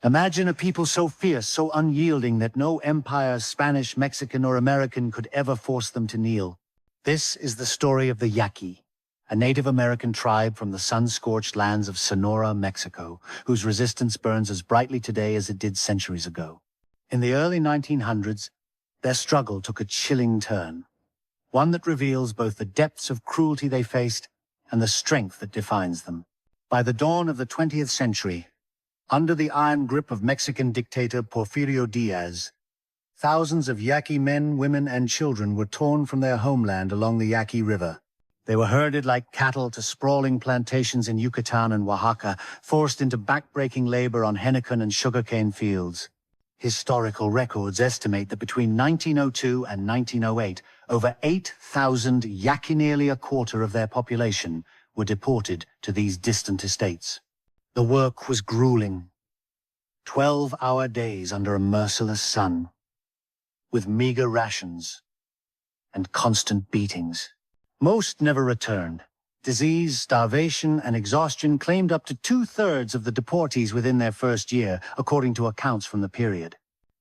Imagine a people so fierce, so unyielding that no empire, Spanish, Mexican, or American could ever force them to kneel. This is the story of the Yaqui, a Native American tribe from the sun-scorched lands of Sonora, Mexico, whose resistance burns as brightly today as it did centuries ago. In the early 1900s, their struggle took a chilling turn, one that reveals both the depths of cruelty they faced and the strength that defines them. By the dawn of the 20th century, under the iron grip of Mexican dictator Porfirio Diaz, thousands of Yaqui men, women, and children were torn from their homeland along the Yaqui River. They were herded like cattle to sprawling plantations in Yucatan and Oaxaca, forced into backbreaking labor on henequen and sugarcane fields. Historical records estimate that between 1902 and 1908, over 8,000 Yaqui, nearly a quarter of their population, were deported to these distant estates. The work was grueling. 12-hour days under a merciless sun, with meager rations and constant beatings. Most never returned. Disease, starvation, and exhaustion claimed up to 2/3 of the deportees within their first year, according to accounts from the period.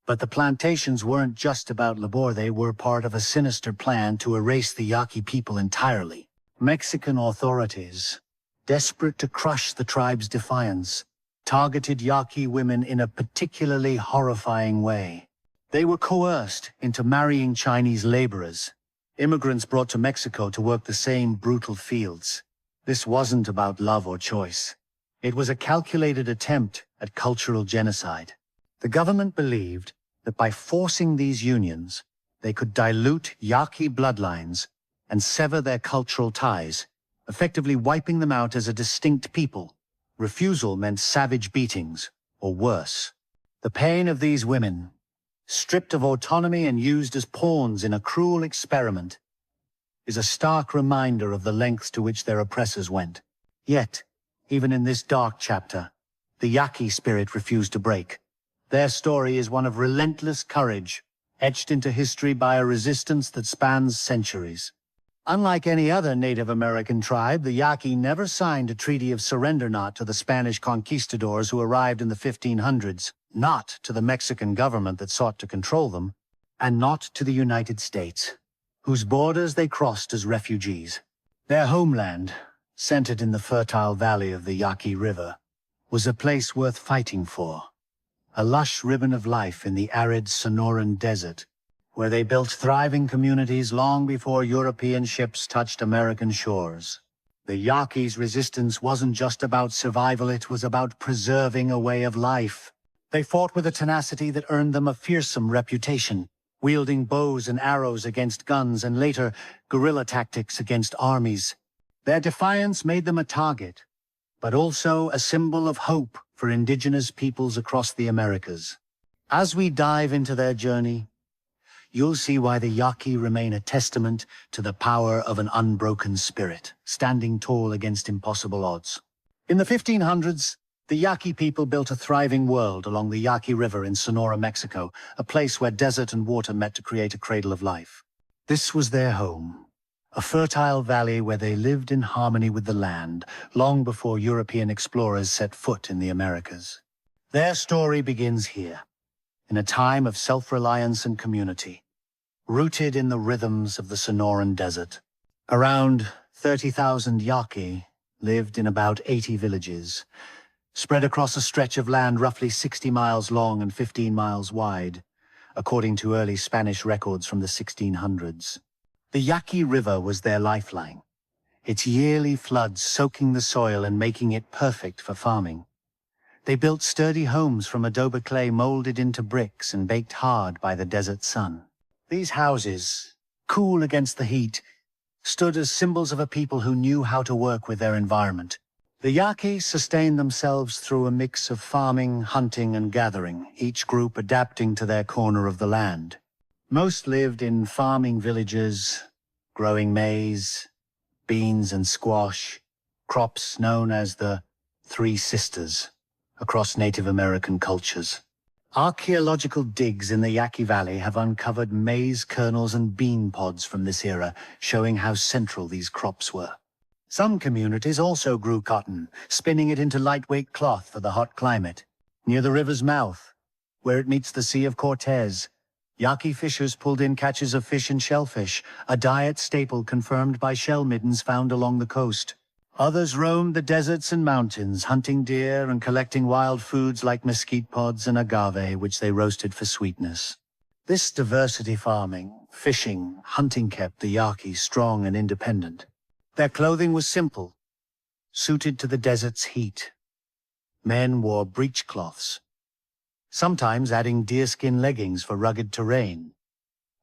But the plantations weren't just about labor, they were part of a sinister plan to erase the Yaqui people entirely. Mexican authorities, desperate to crush the tribe's defiance, targeted Yaqui women in a particularly horrifying way. They were coerced into marrying Chinese laborers, immigrants brought to Mexico to work the same brutal fields. This wasn't about love or choice. It was a calculated attempt at cultural genocide. The government believed that by forcing these unions, they could dilute Yaqui bloodlines and sever their cultural ties, effectively wiping them out as a distinct people. Refusal meant savage beatings, or worse. The pain of these women, stripped of autonomy and used as pawns in a cruel experiment, is a stark reminder of the lengths to which their oppressors went. Yet, even in this dark chapter, the Yaqui spirit refused to break. Their story is one of relentless courage, etched into history by a resistance that spans centuries. Unlike any other Native American tribe, the Yaqui never signed a treaty of surrender, not to the Spanish conquistadors who arrived in the 1500s, not to the Mexican government that sought to control them, and not to the United States, whose borders they crossed as refugees. Their homeland, centered in the fertile valley of the Yaqui River, was a place worth fighting for, a lush ribbon of life in the arid Sonoran desert, where they built thriving communities long before European ships touched American shores. The Yaquis' resistance wasn't just about survival, it was about preserving a way of life. They fought with a tenacity that earned them a fearsome reputation, wielding bows and arrows against guns and later guerrilla tactics against armies. Their defiance made them a target, but also a symbol of hope for indigenous peoples across the Americas. As we dive into their journey, you'll see why the Yaqui remain a testament to the power of an unbroken spirit, standing tall against impossible odds. In the 1500s, the Yaqui people built a thriving world along the Yaqui River in Sonora, Mexico, a place where desert and water met to create a cradle of life. This was their home, a fertile valley where they lived in harmony with the land, long before European explorers set foot in the Americas. Their story begins here, in a time of self-reliance and community, rooted in the rhythms of the Sonoran Desert. Around 30,000 Yaqui lived in about 80 villages, spread across a stretch of land roughly 60 miles long and 15 miles wide, according to early Spanish records from the 1600s. The Yaqui River was their lifeline, its yearly floods soaking the soil and making it perfect for farming. They built sturdy homes from adobe clay molded into bricks and baked hard by the desert sun. These houses, cool against the heat, stood as symbols of a people who knew how to work with their environment. The Yaqui sustained themselves through a mix of farming, hunting, and gathering, each group adapting to their corner of the land. Most lived in farming villages, growing maize, beans, and squash, crops known as the Three Sisters across Native American cultures. Archaeological digs in the Yaqui Valley have uncovered maize kernels and bean pods from this era, showing how central these crops were. Some communities also grew cotton, spinning it into lightweight cloth for the hot climate. Near the river's mouth, where it meets the Sea of Cortez, Yaqui fishers pulled in catches of fish and shellfish, a diet staple confirmed by shell middens found along the coast. Others roamed the deserts and mountains, hunting deer and collecting wild foods like mesquite pods and agave, which they roasted for sweetness. This diversity farming, fishing, hunting kept the Yaqui strong and independent. Their clothing was simple, suited to the desert's heat. Men wore breechcloths, sometimes adding deerskin leggings for rugged terrain,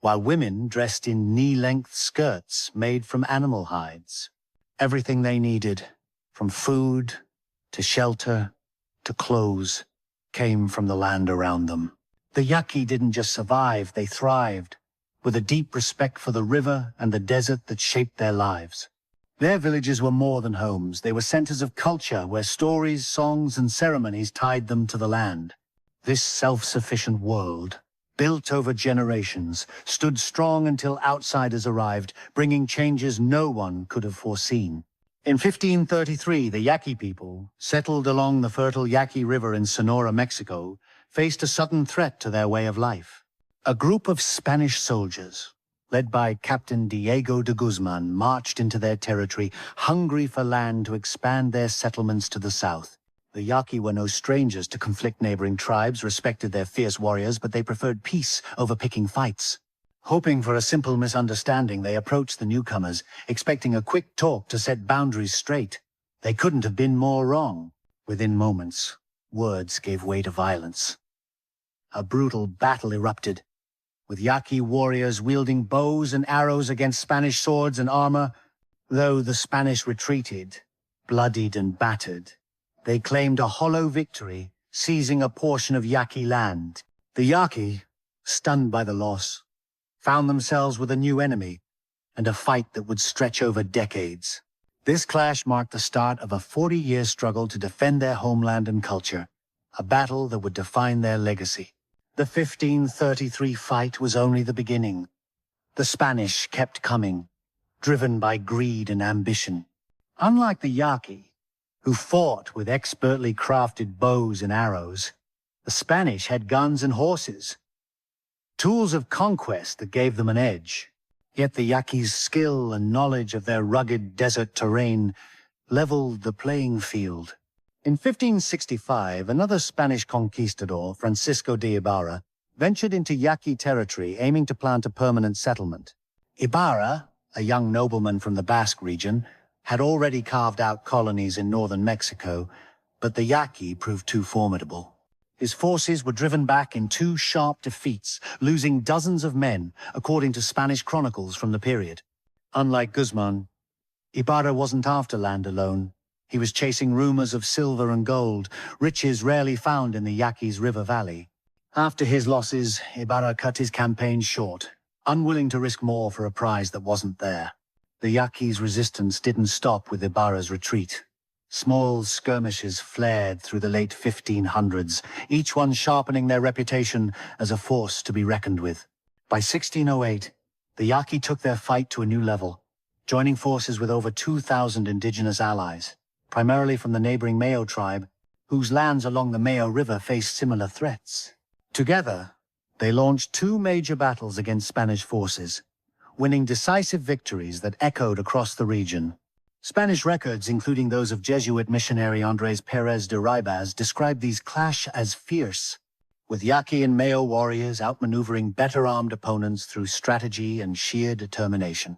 while women dressed in knee-length skirts made from animal hides. Everything they needed, from food to shelter to clothes, came from the land around them. The Yaqui didn't just survive, they thrived, with a deep respect for the river and the desert that shaped their lives. Their villages were more than homes. They were centers of culture where stories, songs, and ceremonies tied them to the land. This self-sufficient world, built over generations, stood strong until outsiders arrived, bringing changes no one could have foreseen. In 1533, the Yaqui people, settled along the fertile Yaqui River in Sonora, Mexico, faced a sudden threat to their way of life. A group of Spanish soldiers, led by Captain Diego de Guzman, marched into their territory, hungry for land to expand their settlements to the south. The Yaqui were no strangers to conflict. Neighboring tribes respected their fierce warriors, but they preferred peace over picking fights. Hoping for a simple misunderstanding, they approached the newcomers, expecting a quick talk to set boundaries straight. They couldn't have been more wrong. Within moments, words gave way to violence. A brutal battle erupted, with Yaqui warriors wielding bows and arrows against Spanish swords and armor. Though the Spanish retreated, bloodied and battered, they claimed a hollow victory, seizing a portion of Yaqui land. The Yaqui, stunned by the loss, found themselves with a new enemy, and a fight that would stretch over decades. This clash marked the start of a 40-year struggle to defend their homeland and culture, a battle that would define their legacy. The 1533 fight was only the beginning. The Spanish kept coming, driven by greed and ambition. Unlike the Yaqui, who fought with expertly crafted bows and arrows, the Spanish had guns and horses, tools of conquest that gave them an edge. Yet the Yaquis' skill and knowledge of their rugged desert terrain leveled the playing field. In 1565, another Spanish conquistador, Francisco de Ibarra, ventured into Yaqui territory aiming to plant a permanent settlement. Ibarra, a young nobleman from the Basque region, had already carved out colonies in northern Mexico, but the Yaqui proved too formidable. His forces were driven back in two sharp defeats, losing dozens of men, according to Spanish chronicles from the period. Unlike Guzman, Ibarra wasn't after land alone. He was chasing rumors of silver and gold, riches rarely found in the Yaquis' river valley. After his losses, Ibarra cut his campaign short, unwilling to risk more for a prize that wasn't there. The Yaquis' resistance didn't stop with Ibarra's retreat. Small skirmishes flared through the late 1500s, each one sharpening their reputation as a force to be reckoned with. By 1608, the Yaqui took their fight to a new level, joining forces with over 2,000 indigenous allies, primarily from the neighboring Mayo tribe, whose lands along the Mayo River faced similar threats. Together, they launched two major battles against Spanish forces, winning decisive victories that echoed across the region. Spanish records, including those of Jesuit missionary Andrés Pérez de Ribas, describe these clash as fierce, with Yaqui and Mayo warriors outmaneuvering better-armed opponents through strategy and sheer determination.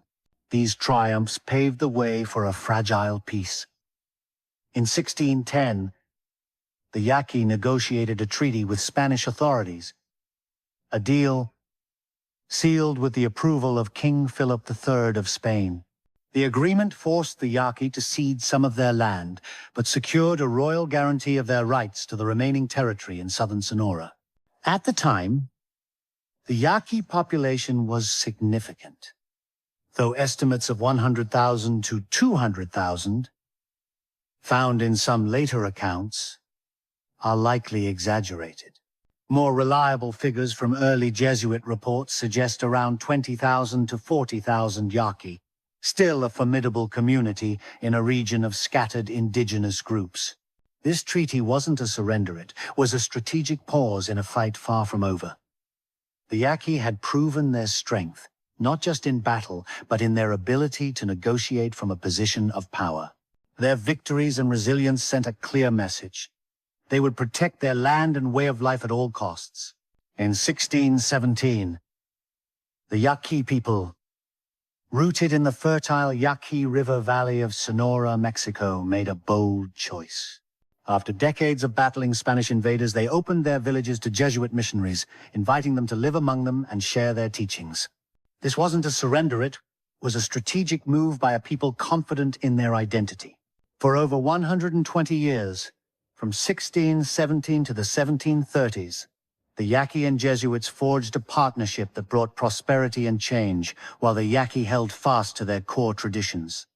These triumphs paved the way for a fragile peace. In 1610, the Yaqui negotiated a treaty with Spanish authorities, a deal sealed with the approval of King Philip III of Spain. The agreement forced the Yaqui to cede some of their land, but secured a royal guarantee of their rights to the remaining territory in southern Sonora. At the time, the Yaqui population was significant, though estimates of 100,000 to 200,000, found in some later accounts, are likely exaggerated. More reliable figures from early Jesuit reports suggest around 20,000 to 40,000 Yaqui, still a formidable community in a region of scattered indigenous groups. This treaty wasn't a surrender, it was a strategic pause in a fight far from over. The Yaqui had proven their strength, not just in battle, but in their ability to negotiate from a position of power. Their victories and resilience sent a clear message. They would protect their land and way of life at all costs. In 1617, the Yaqui people, rooted in the fertile Yaqui River valley of Sonora, Mexico, made a bold choice. After decades of battling Spanish invaders, they opened their villages to Jesuit missionaries, inviting them to live among them and share their teachings. This wasn't a surrender, it was a strategic move by a people confident in their identity. For over 120 years, from 1617 to the 1730s, the Yaqui and Jesuits forged a partnership that brought prosperity and change, while the Yaqui held fast to their core traditions.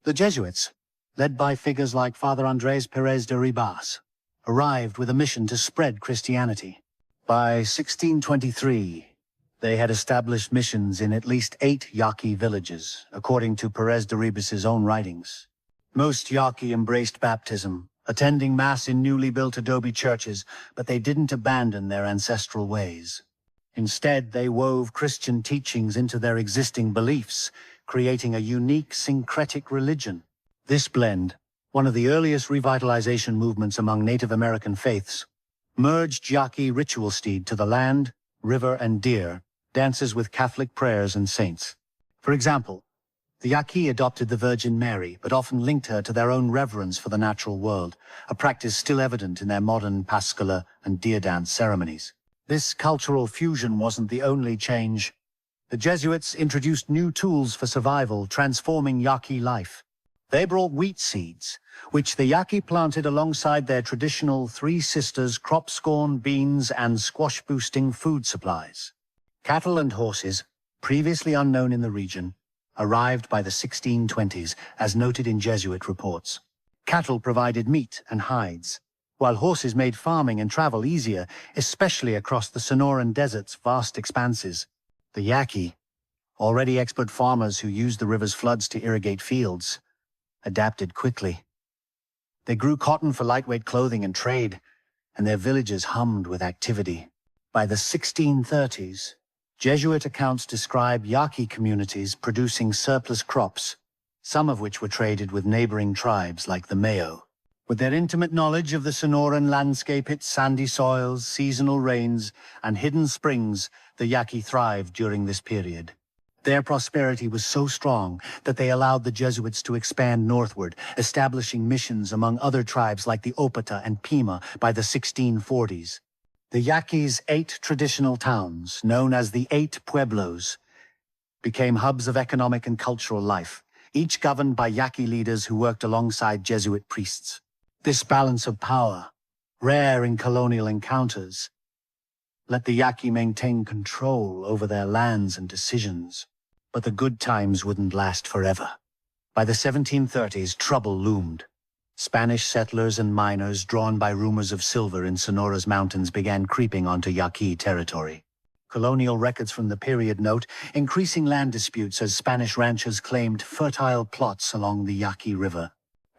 The Jesuits, led by figures like Father Andrés Pérez de Ribas, arrived with a mission to spread Christianity. By 1623, they had established missions in at least 8 Yaqui villages, according to Pérez de Ribas's own writings. Most Yaqui embraced baptism, attending Mass in newly built adobe churches, but they didn't abandon their ancestral ways. Instead, they wove Christian teachings into their existing beliefs, creating a unique syncretic religion. This blend, one of the earliest revitalization movements among Native American faiths, merged Yaqui ritual steed to the land, river, and deer, dances with Catholic prayers and saints. For example, the Yaqui adopted the Virgin Mary, but often linked her to their own reverence for the natural world, a practice still evident in their modern Pascala and deer dance ceremonies. This cultural fusion wasn't the only change. The Jesuits introduced new tools for survival, transforming Yaqui life. They brought wheat seeds, which the Yaqui planted alongside their traditional Three Sisters crop corn, beans, and squash-boosting food supplies. Cattle and horses, previously unknown in the region, arrived by the 1620s, as noted in Jesuit reports. Cattle provided meat and hides, while horses made farming and travel easier, especially across the Sonoran Desert's vast expanses. The Yaqui, already expert farmers who used the river's floods to irrigate fields, adapted quickly. They grew cotton for lightweight clothing and trade, and their villages hummed with activity. By the 1630s, Jesuit accounts describe Yaqui communities producing surplus crops, some of which were traded with neighboring tribes like the Mayo. With their intimate knowledge of the Sonoran landscape, its sandy soils, seasonal rains, and hidden springs, the Yaqui thrived during this period. Their prosperity was so strong that they allowed the Jesuits to expand northward, establishing missions among other tribes like the Opata and Pima by the 1640s. The Yaquis' 8 traditional towns, known as the 8 Pueblos, became hubs of economic and cultural life, each governed by Yaqui leaders who worked alongside Jesuit priests. This balance of power, rare in colonial encounters, let the Yaqui maintain control over their lands and decisions. But the good times wouldn't last forever. By the 1730s, trouble loomed. Spanish settlers and miners, drawn by rumors of silver in Sonora's mountains, began creeping onto Yaqui territory. Colonial records from the period note increasing land disputes as Spanish ranchers claimed fertile plots along the Yaqui River.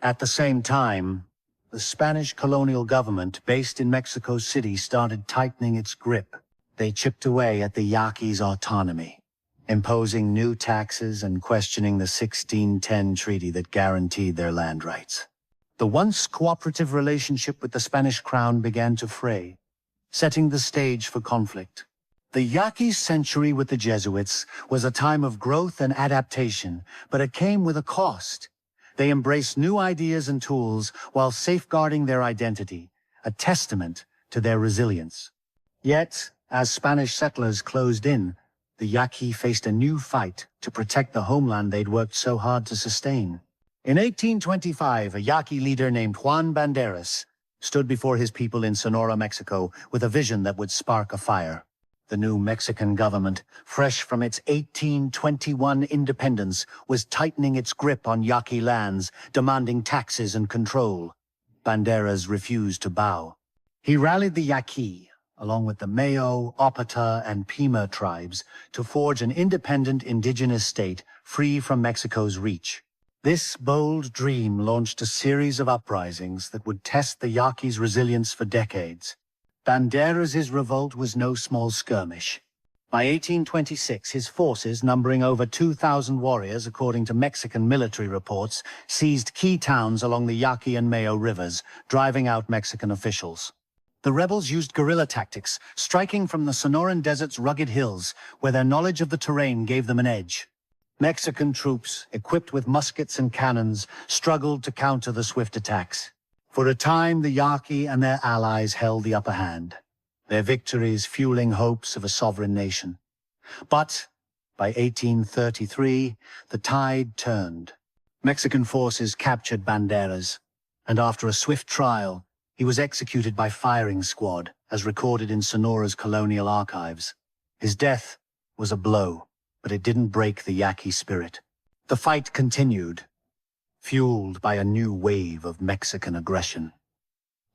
At the same time, the Spanish colonial government, based in Mexico City, started tightening its grip. They chipped away at the Yaquis' autonomy, imposing new taxes and questioning the 1610 treaty that guaranteed their land rights. The once cooperative relationship with the Spanish crown began to fray, setting the stage for conflict. The Yaqui century with the Jesuits was a time of growth and adaptation, but it came with a cost. They embraced new ideas and tools while safeguarding their identity, a testament to their resilience. Yet, as Spanish settlers closed in, the Yaqui faced a new fight to protect the homeland they'd worked so hard to sustain. In 1825, a Yaqui leader named Juan Banderas stood before his people in Sonora, Mexico, with a vision that would spark a fire. The new Mexican government, fresh from its 1821 independence, was tightening its grip on Yaqui lands, demanding taxes and control. Banderas refused to bow. He rallied the Yaqui, along with the Mayo, Opata, and Pima tribes, to forge an independent indigenous state free from Mexico's reach. This bold dream launched a series of uprisings that would test the Yaquis' resilience for decades. Banderas' revolt was no small skirmish. By 1826, his forces, numbering over 2,000 warriors according to Mexican military reports, seized key towns along the Yaqui and Mayo rivers, driving out Mexican officials. The rebels used guerrilla tactics, striking from the Sonoran Desert's rugged hills, where their knowledge of the terrain gave them an edge. Mexican troops, equipped with muskets and cannons, struggled to counter the swift attacks. For a time, the Yaqui and their allies held the upper hand, their victories fueling hopes of a sovereign nation. But by 1833, the tide turned. Mexican forces captured Banderas, and after a swift trial, he was executed by firing squad, as recorded in Sonora's colonial archives. His death was a blow, but it didn't break the Yaqui spirit. The fight continued, fueled by a new wave of Mexican aggression.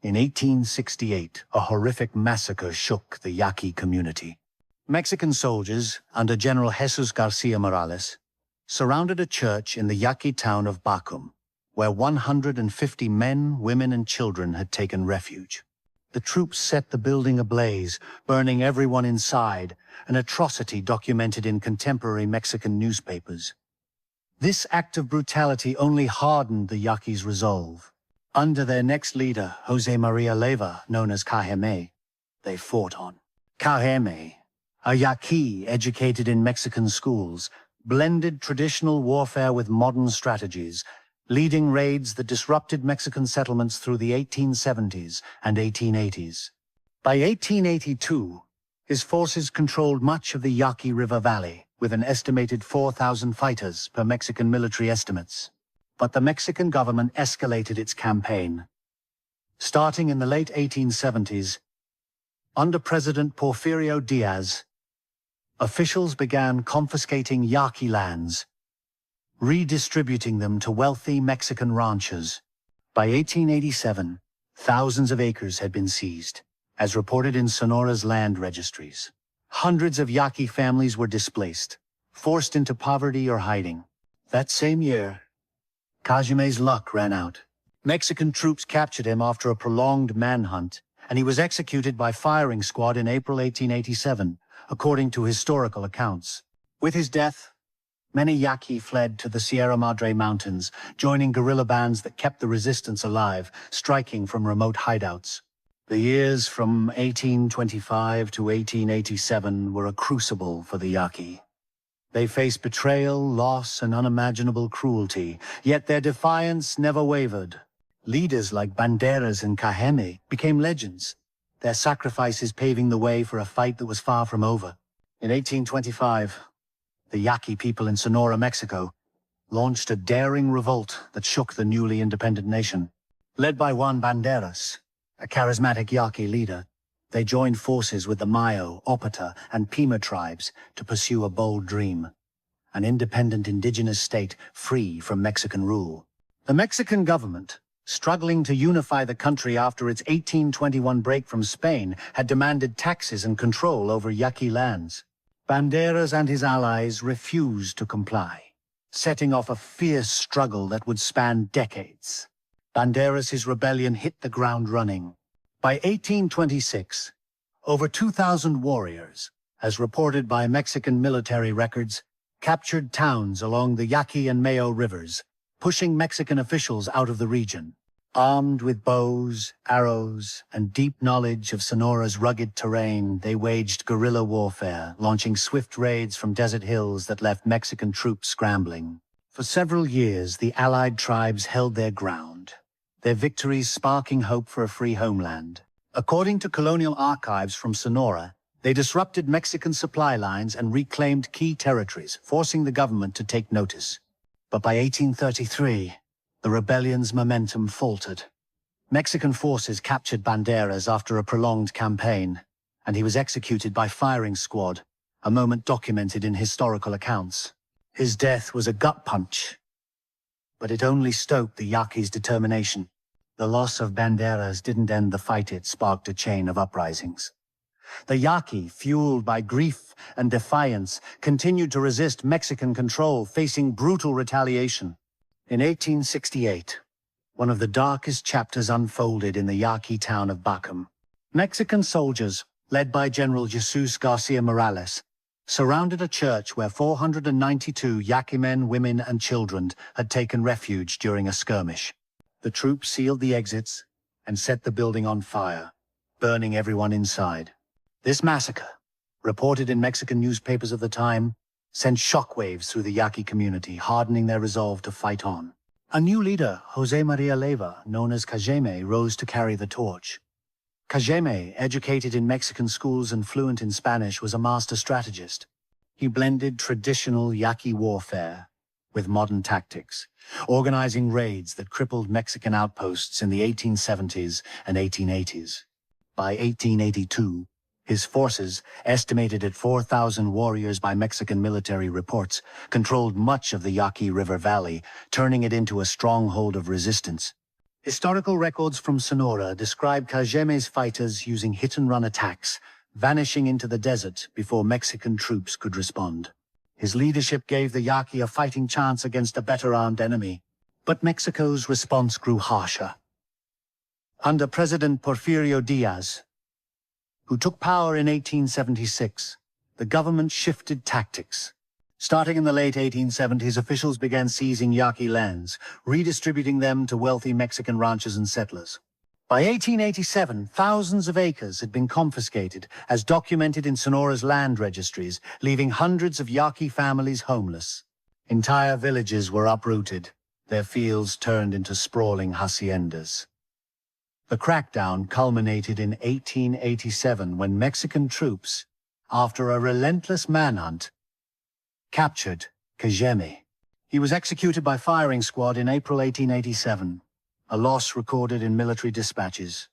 In 1868, a horrific massacre shook the Yaqui community. Mexican soldiers, under General Jesus Garcia Morales, surrounded a church in the Yaqui town of Bácum, where 150 men, women, and children had taken refuge. The troops set the building ablaze, burning everyone inside, an atrocity documented in contemporary Mexican newspapers. This act of brutality only hardened the Yaquis' resolve. Under their next leader, José María Leiva, known as Cajeme, they fought on. Cajeme, a Yaqui educated in Mexican schools, blended traditional warfare with modern strategies, leading raids that disrupted Mexican settlements through the 1870s and 1880s. By 1882, his forces controlled much of the Yaqui River Valley, with an estimated 4,000 fighters per Mexican military estimates. But the Mexican government escalated its campaign. Starting in the late 1870s, under President Porfirio Diaz, officials began confiscating Yaqui lands, redistributing them to wealthy Mexican ranchers. By 1887, thousands of acres had been seized, as reported in Sonora's land registries. Hundreds of Yaqui families were displaced, forced into poverty or hiding. That same year, Cajame's luck ran out. Mexican troops captured him after a prolonged manhunt, and he was executed by firing squad in April 1887, according to historical accounts. With his death, many Yaqui fled to the Sierra Madre Mountains, joining guerrilla bands that kept the resistance alive, striking from remote hideouts. The years from 1825 to 1887 were a crucible for the Yaqui. They faced betrayal, loss, and unimaginable cruelty, yet their defiance never wavered. Leaders like Banderas and Cajeme became legends, their sacrifices paving the way for a fight that was far from over. In 1825, the Yaqui people in Sonora, Mexico, launched a daring revolt that shook the newly independent nation. Led by Juan Banderas, a charismatic Yaqui leader, they joined forces with the Mayo, Opata, and Pima tribes to pursue a bold dream: an independent indigenous state free from Mexican rule. The Mexican government, struggling to unify the country after its 1821 break from Spain, had demanded taxes and control over Yaqui lands. Banderas and his allies refused to comply, setting off a fierce struggle that would span decades. Banderas' rebellion hit the ground running. By 1826, over 2,000 warriors, as reported by Mexican military records, captured towns along the Yaqui and Mayo rivers, pushing Mexican officials out of the region. Armed with bows, arrows, and deep knowledge of Sonora's rugged terrain, they waged guerrilla warfare, launching swift raids from desert hills that left Mexican troops scrambling. For several years, the allied tribes held their ground, their victories sparking hope for a free homeland. According to colonial archives from Sonora, they disrupted Mexican supply lines and reclaimed key territories, forcing the government to take notice. But by 1833, the rebellion's momentum faltered. Mexican forces captured Banderas after a prolonged campaign, and he was executed by firing squad, a moment documented in historical accounts. His death was a gut punch, but it only stoked the Yaquis' determination. The loss of Banderas didn't end the fight, it sparked a chain of uprisings. The Yaqui, fueled by grief and defiance, continued to resist Mexican control, facing brutal retaliation. In 1868, one of the darkest chapters unfolded in the Yaqui town of Bácum. Mexican soldiers, led by General Jesus Garcia Morales, surrounded a church where 492 Yaqui men, women, and children had taken refuge during a skirmish. The troops sealed the exits and set the building on fire, burning everyone inside. This massacre, reported in Mexican newspapers of the time, sent shockwaves through the Yaqui community, hardening their resolve to fight on. A new leader, José María Leiva, known as Cajeme, rose to carry the torch. Cajeme, educated in Mexican schools and fluent in Spanish, was a master strategist. He blended traditional Yaqui warfare with modern tactics, organizing raids that crippled Mexican outposts in the 1870s and 1880s. By 1882, his forces, estimated at 4,000 warriors by Mexican military reports, controlled much of the Yaqui River Valley, turning it into a stronghold of resistance. Historical records from Sonora describe Cajeme's fighters using hit-and-run attacks, vanishing into the desert before Mexican troops could respond. His leadership gave the Yaqui a fighting chance against a better-armed enemy, but Mexico's response grew harsher. Under President Porfirio Díaz, who took power in 1876, the government shifted tactics. Starting in the late 1870s, officials began seizing Yaqui lands, redistributing them to wealthy Mexican ranchers and settlers. By 1887, thousands of acres had been confiscated, as documented in Sonora's land registries, leaving hundreds of Yaqui families homeless. Entire villages were uprooted, their fields turned into sprawling haciendas. The crackdown culminated in 1887 when Mexican troops, after a relentless manhunt, captured Cajeme. He was executed by firing squad in April 1887, a loss recorded in military dispatches.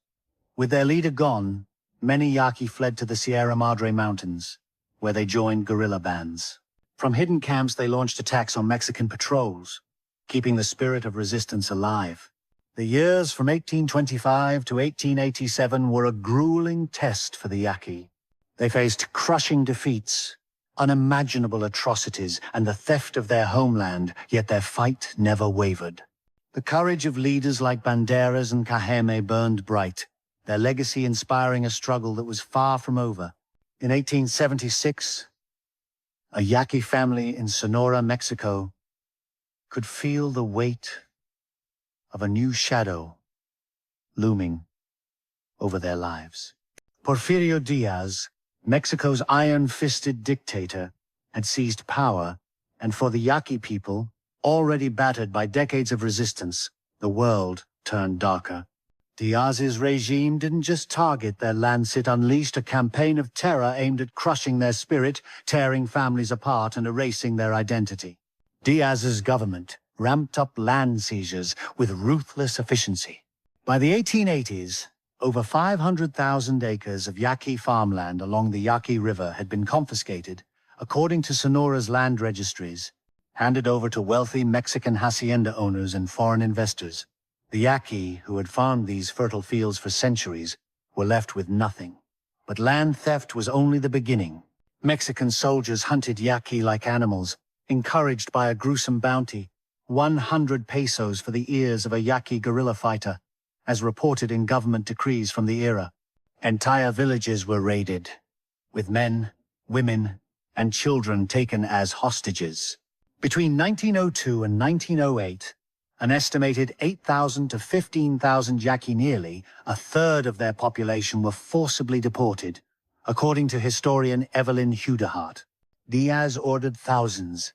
With their leader gone, many Yaqui fled to the Sierra Madre Mountains, where they joined guerrilla bands. From hidden camps, they launched attacks on Mexican patrols, keeping the spirit of resistance alive. The years from 1825 to 1887 were a grueling test for the Yaqui. They faced crushing defeats, unimaginable atrocities, and the theft of their homeland, yet their fight never wavered. The courage of leaders like Banderas and Cajeme burned bright, their legacy inspiring a struggle that was far from over. In 1876, a Yaqui family in Sonora, Mexico, could feel the weight of a new shadow looming over their lives. Porfirio Díaz, Mexico's iron-fisted dictator, had seized power, and for the Yaqui people, already battered by decades of resistance, the world turned darker. Díaz's regime didn't just target their lands, it unleashed a campaign of terror aimed at crushing their spirit, tearing families apart, and erasing their identity. Díaz's government ramped up land seizures with ruthless efficiency. By the 1880s, over 500,000 acres of Yaqui farmland along the Yaqui River had been confiscated, according to Sonora's land registries, handed over to wealthy Mexican hacienda owners and foreign investors. The Yaqui, who had farmed these fertile fields for centuries, were left with nothing. But land theft was only the beginning. Mexican soldiers hunted Yaqui like animals, encouraged by a gruesome bounty, 100 pesos for the ears of a Yaqui guerrilla fighter, as reported in government decrees from the era. Entire villages were raided, with men, women, and children taken as hostages. Between 1902 and 1908, an estimated 8,000 to 15,000 Yaqui, nearly a third of their population, were forcibly deported, according to historian Evelyn Hudehart. Díaz ordered thousands,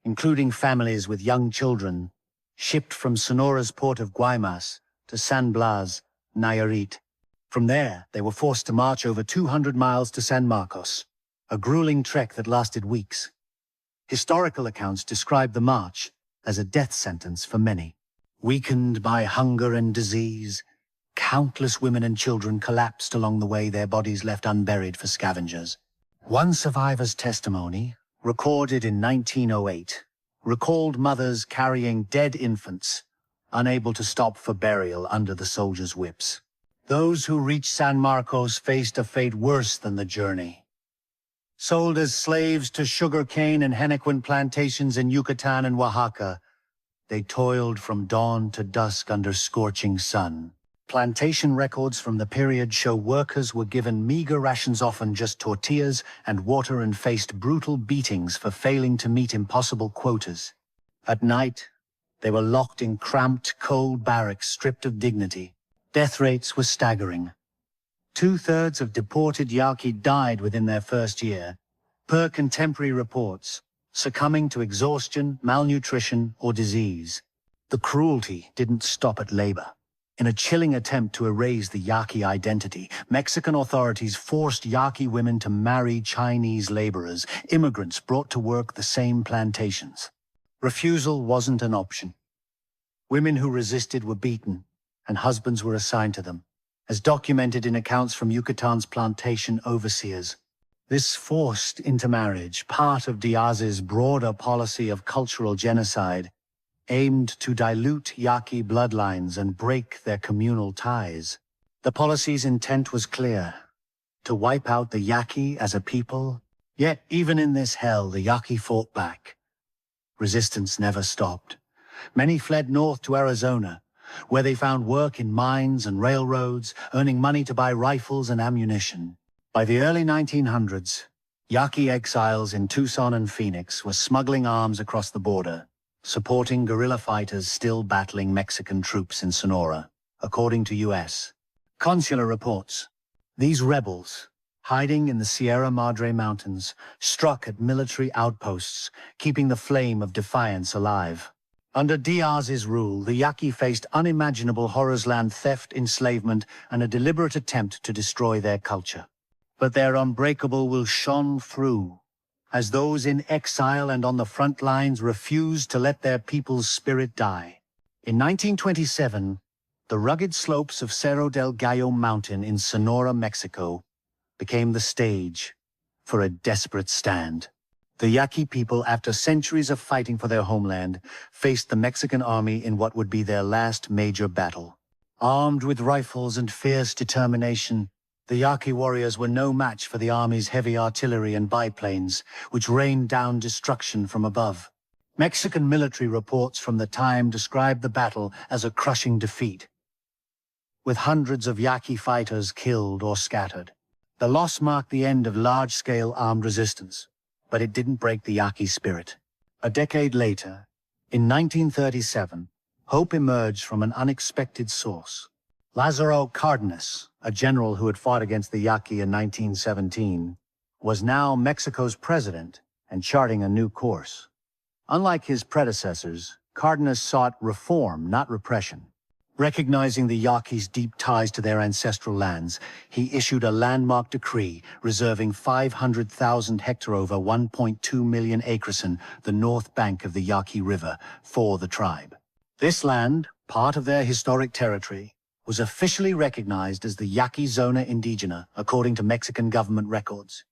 including families with young children, shipped from Sonora's port of Guaymas to San Blas, Nayarit. From there, they were forced to march over 200 miles to San Marcos, a grueling trek that lasted weeks. Historical accounts describe the march as a death sentence for many. Weakened by hunger and disease, countless women and children collapsed along the way, their bodies left unburied for scavengers. One survivor's testimony, recorded in 1908, recalled mothers carrying dead infants, unable to stop for burial under the soldiers' whips. Those who reached San Marcos faced a fate worse than the journey. Sold as slaves to sugar cane and henequen plantations in Yucatan and Oaxaca, They toiled from dawn to dusk under scorching sun. Plantation records from the period show workers were given meager rations, often just tortillas and water, and faced brutal beatings for failing to meet impossible quotas. At night, they were locked in cramped, cold barracks, stripped of dignity. Death rates were staggering. 2/3 of deported Yaqui died within their first year, per contemporary reports, succumbing to exhaustion, malnutrition, or disease. The cruelty didn't stop at labor. In a chilling attempt to erase the Yaqui identity, Mexican authorities forced Yaqui women to marry Chinese laborers, immigrants brought to work the same plantations. Refusal wasn't an option. Women who resisted were beaten, and husbands were assigned to them, as documented in accounts from Yucatan's plantation overseers. This forced intermarriage, part of Diaz's broader policy of cultural genocide, aimed to dilute Yaqui bloodlines and break their communal ties. The policy's intent was clear: to wipe out the Yaqui as a people. Yet, even in this hell, the Yaqui fought back. Resistance never stopped. Many fled north to Arizona, where they found work in mines and railroads, earning money to buy rifles and ammunition. By the early 1900s, Yaqui exiles in Tucson and Phoenix were smuggling arms across the border, supporting guerrilla fighters still battling Mexican troops in Sonora, according to U.S. consular reports. These rebels, hiding in the Sierra Madre Mountains, struck at military outposts, keeping the flame of defiance alive. Under Diaz's rule, the Yaqui faced unimaginable horrors: land theft, enslavement, and a deliberate attempt to destroy their culture. But their unbreakable will shone through, as those in exile and on the front lines refused to let their people's spirit die. In 1927, the rugged slopes of Cerro del Gallo Mountain in Sonora, Mexico, became the stage for a desperate stand. The Yaqui people, after centuries of fighting for their homeland, faced the Mexican army in what would be their last major battle. Armed with rifles and fierce determination, the Yaqui warriors were no match for the army's heavy artillery and biplanes, which rained down destruction from above. Mexican military reports from the time described the battle as a crushing defeat, with hundreds of Yaqui fighters killed or scattered. The loss marked the end of large-scale armed resistance, but it didn't break the Yaqui spirit. A decade later, in 1937, hope emerged from an unexpected source. Lázaro Cárdenas, a general who had fought against the Yaqui in 1917, was now Mexico's president and charting a new course. Unlike his predecessors, Cárdenas sought reform, not repression. Recognizing the Yaquis' deep ties to their ancestral lands, he issued a landmark decree reserving 500,000 hectares over 1.2 million acres in the north bank of the Yaqui River for the tribe. This land, part of their historic territory, was officially recognized as the Yaqui Zona Indigena, according to Mexican government records.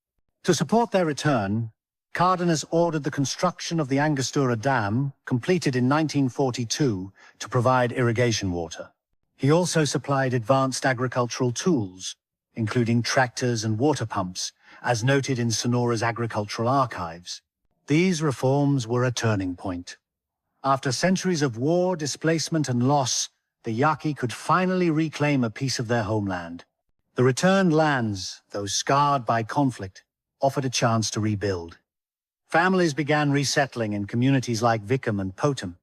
To support their return, Cárdenas ordered the construction of the Angostura Dam, completed in 1942, to provide irrigation water. He also supplied advanced agricultural tools, including tractors and water pumps, as noted in Sonora's agricultural archives. These reforms were a turning point. After centuries of war, displacement, and loss, the Yaqui could finally reclaim a piece of their homeland. The returned lands, though scarred by conflict, offered a chance to rebuild. Families began resettling in communities like Vicum and Potem,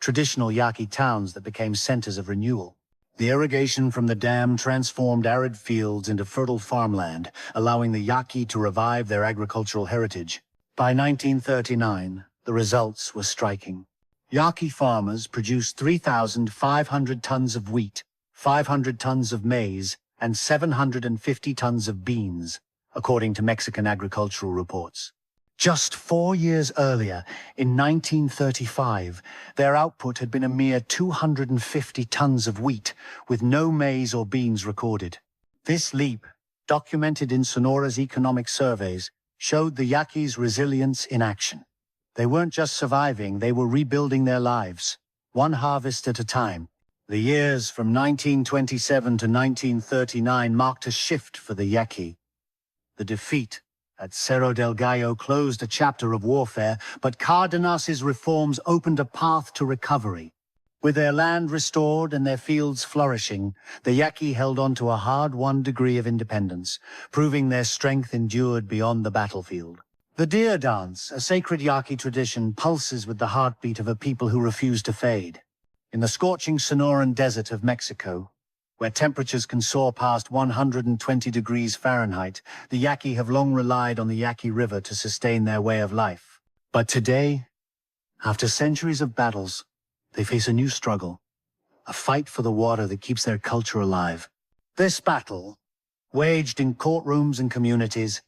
traditional Yaqui towns that became centers of renewal. The irrigation from the dam transformed arid fields into fertile farmland, allowing the Yaqui to revive their agricultural heritage. By 1939, the results were striking. Yaqui farmers produced 3,500 tons of wheat, 500 tons of maize, and 750 tons of beans, according to Mexican agricultural reports. Just 4 years earlier, in 1935, their output had been a mere 250 tons of wheat, with no maize or beans recorded. This leap, documented in Sonora's economic surveys, showed the Yaquis' resilience in action. They weren't just surviving, they were rebuilding their lives, one harvest at a time. The years from 1927 to 1939 marked a shift for the Yaqui. The defeat at Cerro del Gallo closed a chapter of warfare, but Cardenas's reforms opened a path to recovery. With their land restored and their fields flourishing, the Yaqui held on to a hard-won degree of independence, proving their strength endured beyond the battlefield. The deer dance, a sacred Yaqui tradition, pulses with the heartbeat of a people who refuse to fade. In the scorching Sonoran desert of Mexico, where temperatures can soar past 120 degrees Fahrenheit, the Yaqui have long relied on the Yaqui River to sustain their way of life. But today, after centuries of battles, they face a new struggle, a fight for the water that keeps their culture alive. This battle, waged in courtrooms and communities,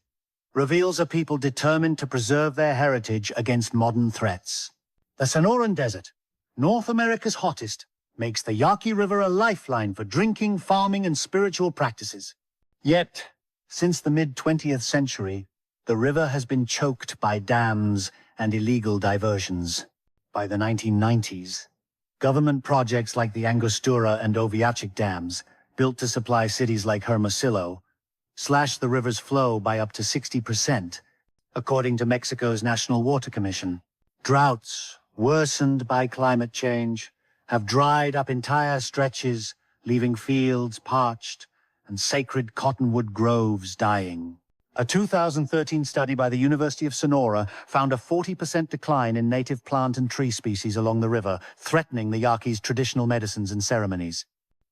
reveals a people determined to preserve their heritage against modern threats. The Sonoran Desert, North America's hottest, makes the Yaqui River a lifeline for drinking, farming, and spiritual practices. Yet, since the mid-20th century, the river has been choked by dams and illegal diversions. By the 1990s, government projects like the Angostura and Oviachic dams, built to supply cities like Hermosillo, slashed the river's flow by up to 60%, according to Mexico's National Water Commission. Droughts, worsened by climate change, have dried up entire stretches, leaving fields parched and sacred cottonwood groves dying. A 2013 study by the University of Sonora found a 40% decline in native plant and tree species along the river, threatening the Yaquis' traditional medicines and ceremonies.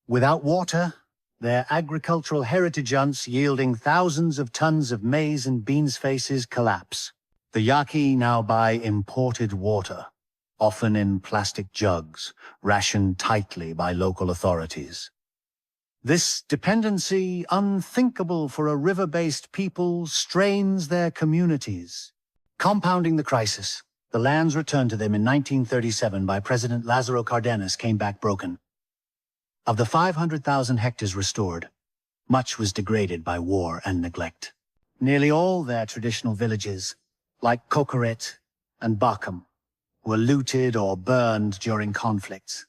Without water, their agricultural heritage hunts yielding thousands of tons of maize and beans faces collapse. The Yaqui now buy imported water, often in plastic jugs, rationed tightly by local authorities. This dependency, unthinkable for a river-based people, strains their communities. Compounding the crisis, the lands returned to them in 1937 by President Lázaro Cárdenas came back broken. Of the 500,000 hectares restored, much was degraded by war and neglect. Nearly all their traditional villages, like Cocoret and Bácum, were looted or burned during conflicts,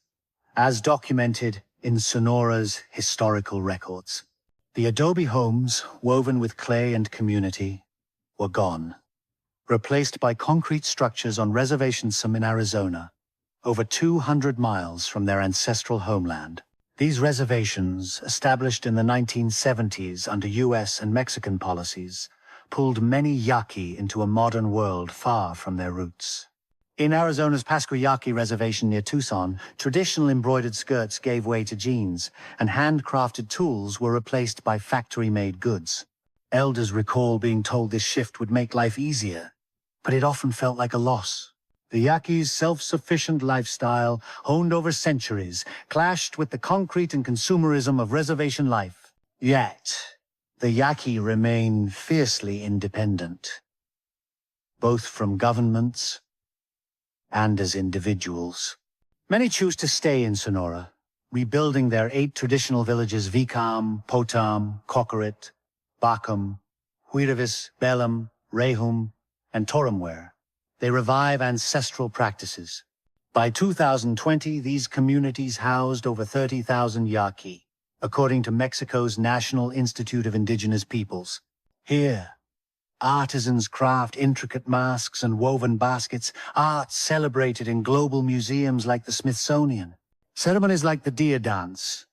as documented in Sonora's historical records. The adobe homes, woven with clay and community, were gone, replaced by concrete structures on reservations in Arizona, over 200 miles from their ancestral homeland. These reservations, established in the 1970s under U.S. and Mexican policies, pulled many Yaqui into a modern world far from their roots. In Arizona's Pascua Yaqui Reservation near Tucson, traditional embroidered skirts gave way to jeans, and handcrafted tools were replaced by factory-made goods. Elders recall being told this shift would make life easier, but it often felt like a loss. The Yaquis' self-sufficient lifestyle, honed over centuries, clashed with the concrete and consumerism of reservation life. Yet, the Yaqui remain fiercely independent, both from governments and as individuals. Many choose to stay in Sonora, rebuilding their 8 traditional villages: Vicam, Potam, Cocoret, Bácum, Huiravis, Belém, Rehum, and Torumware. They revive ancestral practices. By 2020, these communities housed over 30,000 Yaqui, according to Mexico's National Institute of Indigenous Peoples. Here, artisans craft intricate masks and woven baskets, art celebrated in global museums like the Smithsonian. Ceremonies like the deer dance,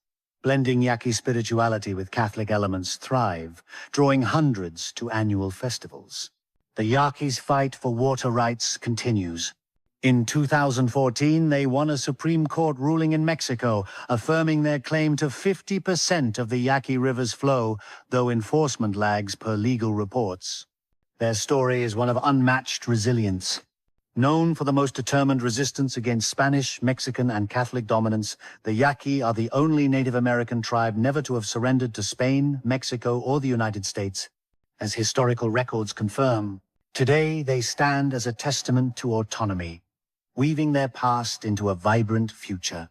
blending Yaqui spirituality with Catholic elements, thrive, drawing hundreds to annual festivals. The Yaquis' fight for water rights continues. In 2014, they won a Supreme Court ruling in Mexico, affirming their claim to 50% of the Yaqui River's flow, though enforcement lags per legal reports. Their story is one of unmatched resilience. Known for the most determined resistance against Spanish, Mexican, and Catholic dominance, the Yaqui are the only Native American tribe never to have surrendered to Spain, Mexico, or the United States, as historical records confirm. Today, they stand as a testament to autonomy, weaving their past into a vibrant future.